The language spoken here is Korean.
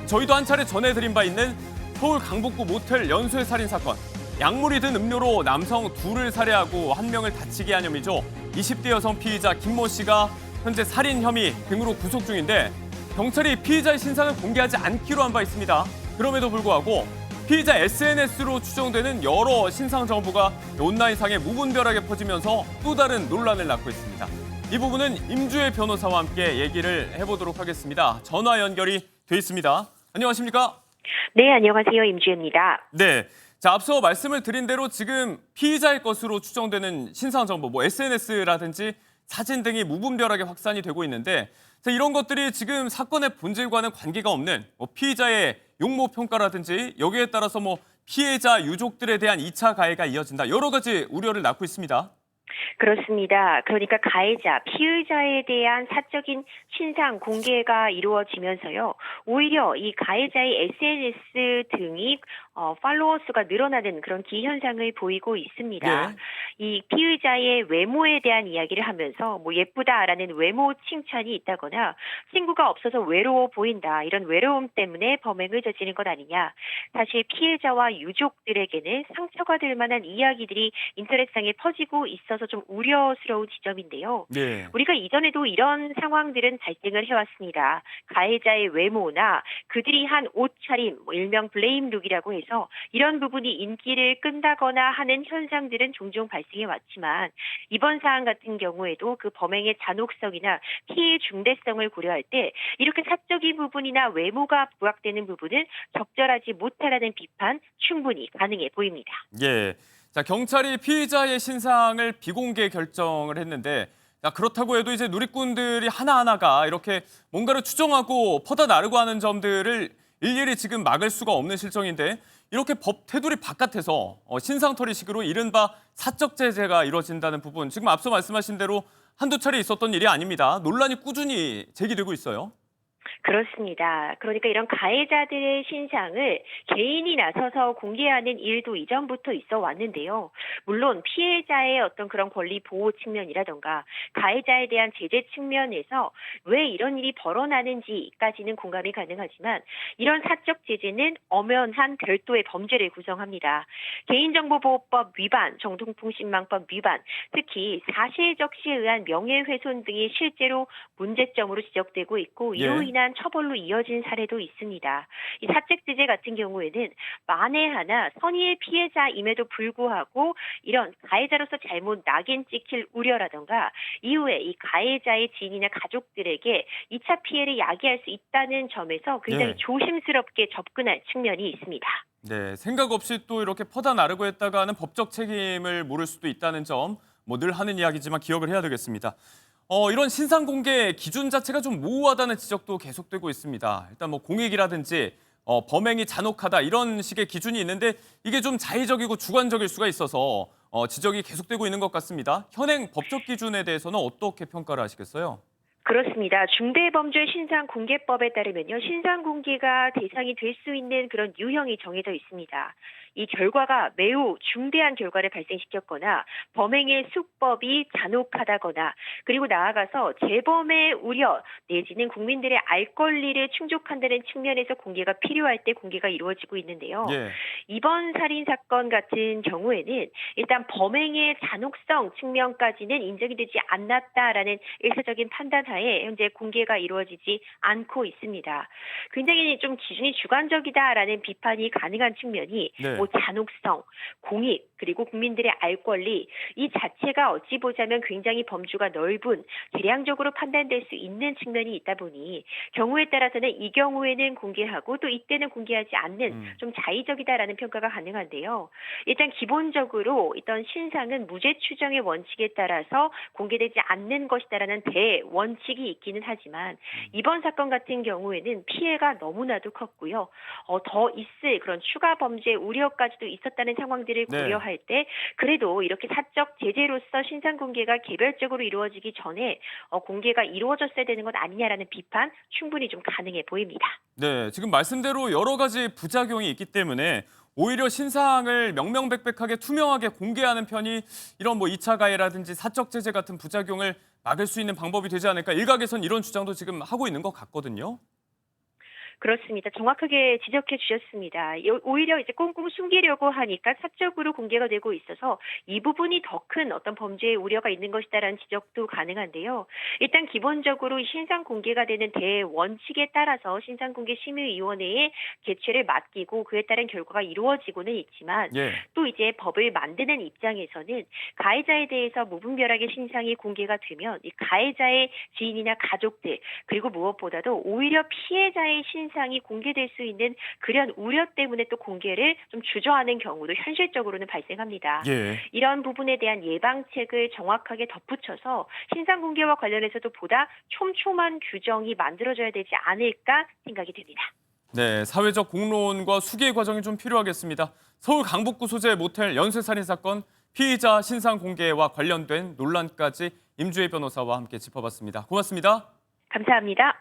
저희도 한 차례 전해드린 바 있는 서울 강북구 모텔 연쇄 살인 사건. 약물이 든 음료로 남성 둘을 살해하고 한 명을 다치게 한 혐의죠. 20대 여성 피의자 김모 씨가 현재 살인 혐의 등으로 구속 중인데 경찰이 피의자의 신상을 공개하지 않기로 한 바 있습니다. 그럼에도 불구하고 피의자 SNS로 추정되는 여러 신상 정보가 온라인상에 무분별하게 퍼지면서 또 다른 논란을 낳고 있습니다. 이 부분은 임주혜 변호사와 함께 얘기를 해보도록 하겠습니다. 전화 연결이 돼 있습니다. 안녕하십니까? 네, 안녕하세요. 임주혜입니다. 네. 자, 앞서 말씀을 드린 대로 지금 피의자의 것으로 추정되는 신상 정보, SNS라든지 사진 등이 무분별하게 확산이 되고 있는데 자, 이런 것들이 지금 사건의 본질과는 관계가 없는 피의자의 용모 평가라든지 여기에 따라서 피해자 유족들에 대한 2차 가해가 이어진다. 여러 가지 우려를 낳고 있습니다. 그렇습니다. 그러니까 가해자, 피의자에 대한 사적인 신상 공개가 이루어지면서요. 오히려 이 가해자의 SNS 등이 팔로워 수가 늘어나는 그런 기현상을 보이고 있습니다. 네. 이 피의자의 외모에 대한 이야기를 하면서 예쁘다라는 외모 칭찬이 있다거나 친구가 없어서 외로워 보인다. 이런 외로움 때문에 범행을 저지른 것 아니냐. 사실 피해자와 유족들에게는 상처가 될 만한 이야기들이 인터넷상에 퍼지고 있어서 좀 우려스러운 지점인데요. 네. 우리가 이전에도 이런 상황들은 발생을 해왔습니다. 가해자의 외모나 그들이 한 옷차림, 일명 블레임룩이라고 해서 이런 부분이 인기를 끈다거나 하는 현상들은 종종 발생해 왔지만 이번 사안 같은 경우에도 그 범행의 잔혹성이나 피해 중대성을 고려할 때 이렇게 사적인 부분이나 외모가 부각되는 부분은 적절하지 못하다는 비판 충분히 가능해 보입니다. 예. 자, 경찰이 피의자의 신상을 비공개 결정을 했는데 자, 그렇다고 해도 이제 누리꾼들이 하나하나가 이렇게 뭔가를 추정하고 퍼다 나르고 하는 점들을 일일이 지금 막을 수가 없는 실정인데 이렇게 법 테두리 바깥에서 신상털이식으로 이른바 사적 제재가 이루어진다는 부분 지금 앞서 말씀하신 대로 한두 차례 있었던 일이 아닙니다. 논란이 꾸준히 제기되고 있어요. 그렇습니다. 그러니까 이런 가해자들의 신상을 개인이 나서서 공개하는 일도 이전부터 있어 왔는데요. 물론 피해자의 어떤 그런 권리 보호 측면이라던가 가해자에 대한 제재 측면에서 왜 이런 일이 벌어나는지까지는 공감이 가능하지만 이런 사적 제재는 엄연한 별도의 범죄를 구성합니다. 개인정보보호법 위반, 정통통신망법 위반, 특히 사실적시에 의한 명예훼손 등이 실제로 문제점으로 지적되고 있고 이로 인한 처벌로 이어진 사례도 있습니다. 이 사적 제재 같은 경우에는 만에 하나 선의의 피해자임에도 불구하고 이런 가해자로서 잘못 낙인 찍힐 우려라던가 이후에 이 가해자의 지인이나 가족들에게 2차 피해를 야기할 수 있다는 점에서 굉장히 조심스럽게 접근할 측면이 있습니다. 네, 생각 없이 또 이렇게 퍼다 나르고 했다가는 법적 책임을 물을 수도 있다는 점, 늘 하는 이야기지만 기억을 해야 되겠습니다. 이런 신상 공개 기준 자체가 좀 모호하다는 지적도 계속되고 있습니다. 일단 공익이라든지 범행이 잔혹하다 이런 식의 기준이 있는데 이게 좀 자의적이고 주관적일 수가 있어서 지적이 계속되고 있는 것 같습니다. 현행 법적 기준에 대해서는 어떻게 평가를 하시겠어요? 그렇습니다. 중대범죄 신상공개법에 따르면요. 신상공개가 대상이 될 수 있는 그런 유형이 정해져 있습니다. 이 결과가 매우 중대한 결과를 발생시켰거나 범행의 수법이 잔혹하다거나 그리고 나아가서 재범의 우려 내지는 국민들의 알 권리를 충족한다는 측면에서 공개가 필요할 때 공개가 이루어지고 있는데요. 예. 이번 살인사건 같은 경우에는 일단 범행의 잔혹성 측면까지는 인정이 되지 않았다라는 일차적인 판단하에 현재 공개가 이루어지지 않고 있습니다. 굉장히 좀 기준이 주관적이다라는 비판이 가능한 측면이 잔혹성, 공익, 그리고 국민들의 알 권리 이 자체가 어찌 보자면 굉장히 범주가 넓은 대량적으로 판단될 수 있는 측면이 있다 보니 경우에 따라서는 이 경우에는 공개하고 또 이때는 공개하지 않는 좀 자의적이다라는 평가가 가능한데요. 일단 기본적으로 일단 신상은 무죄 추정의 원칙에 따라서 공개되지 않는 것이다라는 대원칙이 있기는 하지만 이번 사건 같은 경우에는 피해가 너무나도 컸고요. 더 있을 그런 추가 범죄 우려까지도 있었다는 상황들을 고려할 때 그래도 이렇게 사적 제재로서 신상 공개가 개별적으로 이루어지기 전에 공개가 이루어졌어야 되는 것 아니냐라는 비판 충분히 좀 가능해 보입니다. 네, 지금 말씀대로 여러 가지 부작용이 있기 때문에 오히려 신상을 명명백백하게 투명하게 공개하는 편이 이런 2차 가해라든지 사적 제재 같은 부작용을 막을 수 있는 방법이 되지 않을까. 일각에선 이런 주장도 지금 하고 있는 것 같거든요. 그렇습니다. 정확하게 지적해 주셨습니다. 오히려 이제 꽁꽁 숨기려고 하니까 사적으로 공개가 되고 있어서 이 부분이 더 큰 어떤 범죄의 우려가 있는 것이다라는 지적도 가능한데요. 일단 기본적으로 신상 공개가 되는 대원칙에 따라서 신상공개심의위원회에 개최를 맡기고 그에 따른 결과가 이루어지고는 있지만 예. 또 이제 법을 만드는 입장에서는 가해자에 대해서 무분별하게 신상이 공개가 되면 이 가해자의 지인이나 가족들 그리고 무엇보다도 오히려 피해자의 신상이 공개될 수 있는 그런 우려 때문에 또 공개를 좀 주저하는 경우도 현실적으로는 발생합니다. 예. 이런 부분에 대한 예방책을 정확하게 덧붙여서 신상 공개와 관련해서도 보다 촘촘한 규정이 만들어져야 되지 않을까 생각이 됩니다. 네, 사회적 공론과 수기 과정이 좀 필요하겠습니다. 서울 강북구 소재 모텔 연쇄살인 사건 피의자 신상 공개와 관련된 논란까지 임주혜 변호사와 함께 짚어봤습니다. 고맙습니다. 감사합니다.